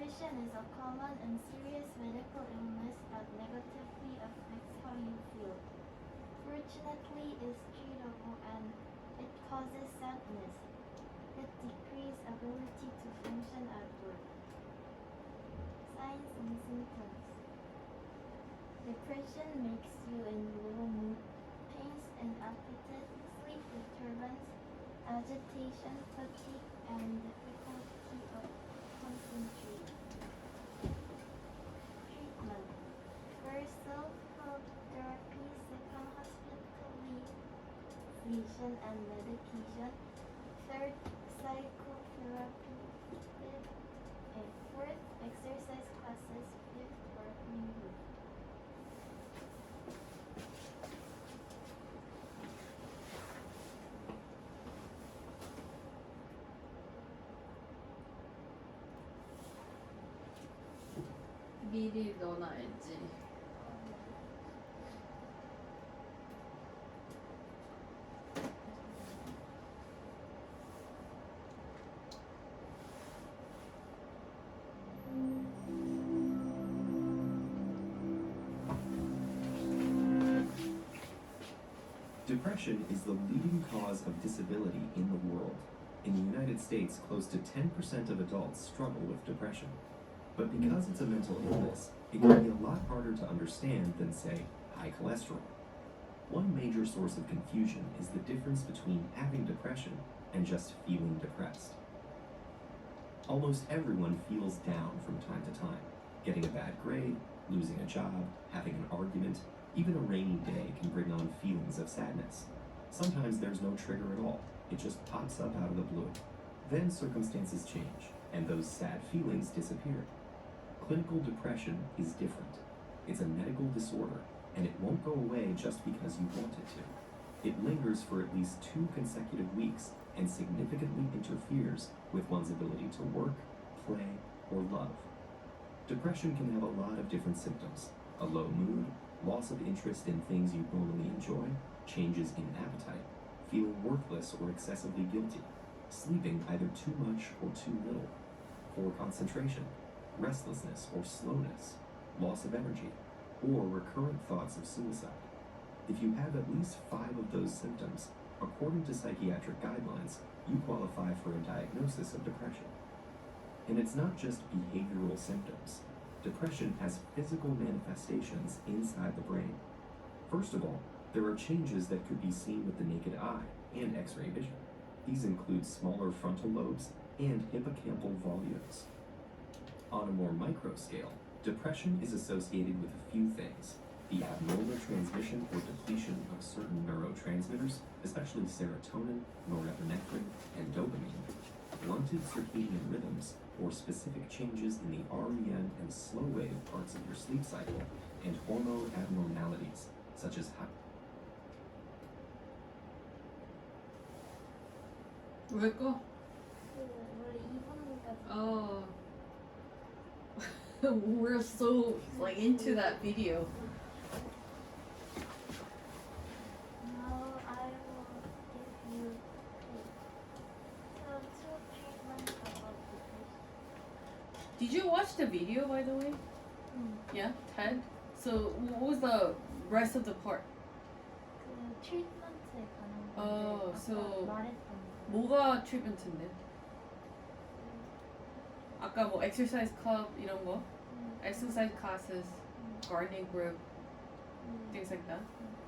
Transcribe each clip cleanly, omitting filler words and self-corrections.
Depression is a common and serious medical illness that negatively affects how you feel. Fortunately, it's treatable and it causes sadness. It decreases ability to function at work. Signs and symptoms. Depression makes you in low mood, pains and appetite, sleep disturbance, agitation, fatigue, and difficulty of concentrating. Treatment. First, self-help therapy. Second, hospitalization and medication. Third, psychotherapy. Fourth, exercise classes. Fifth, working group. 미리 넣어놔야지. Depression is the leading cause of disability in the world. In the United States, close to 10% of adults struggle with depression. But because it's a mental illness, it can be a lot harder to understand than, say, high cholesterol. One major source of confusion is the difference between having depression and just feeling depressed. Almost everyone feels down from time to time. Getting a bad grade, losing a job, having an argument, even a rainy day can bring on feelings of sadness. Sometimes there's no trigger at all. It just pops up out of the blue. Then circumstances change, and those sad feelings disappear. Clinical depression is different. It's a medical disorder, and it won't go away just because you want it to. It lingers for at least 2 consecutive weeks and significantly interferes with one's ability to work, play, or love. Depression can have a lot of different symptoms: a low mood, loss of interest in things you normally enjoy, changes in appetite, feeling worthless or excessively guilty, sleeping either too much or too little, poor concentration, restlessness or slowness, loss of energy, or recurrent thoughts of suicide. If you have at least 5 of those symptoms, according to psychiatric guidelines, you qualify for a diagnosis of depression. And it's not just behavioral symptoms. Depression has physical manifestations inside the brain. First of all, there are changes that could be seen with the naked eye and X-ray vision. These include smaller frontal lobes and hippocampal volumes. On a more micro scale, depression is associated with a few things: the abnormal transmission or depletion of certain neurotransmitters, especially serotonin, norepinephrine, and dopamine, blunted circadian rhythms, or specific changes in the REM and slow wave parts of your sleep cycle, and hormone abnormalities, such as 왜 꺼? 원래 2번까지. Oh. We're so like into that video. Now I will give you so 2 treatments about depression. Did you watch the video, by the way? Yeah, TED. So what was the rest of the part? 그 트리트먼트에 관한 어, 건데 so 아까 말했던 거. 뭐가 트리트먼트인데? 아까 뭐 exercise club 이런 거, exercise classes, gardening group, things like that.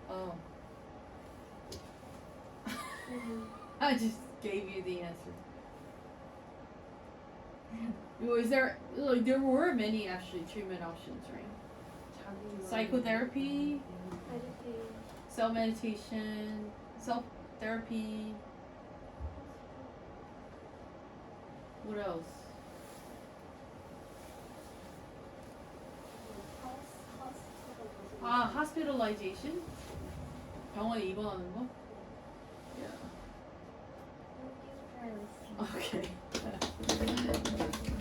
Oh. I just gave you the answer. Is there like there were many actually treatment options, right? Psychotherapy, self meditation, self therapy. What else? 아, hospitalization? 병원에 입원하는 거? Yeah. Okay.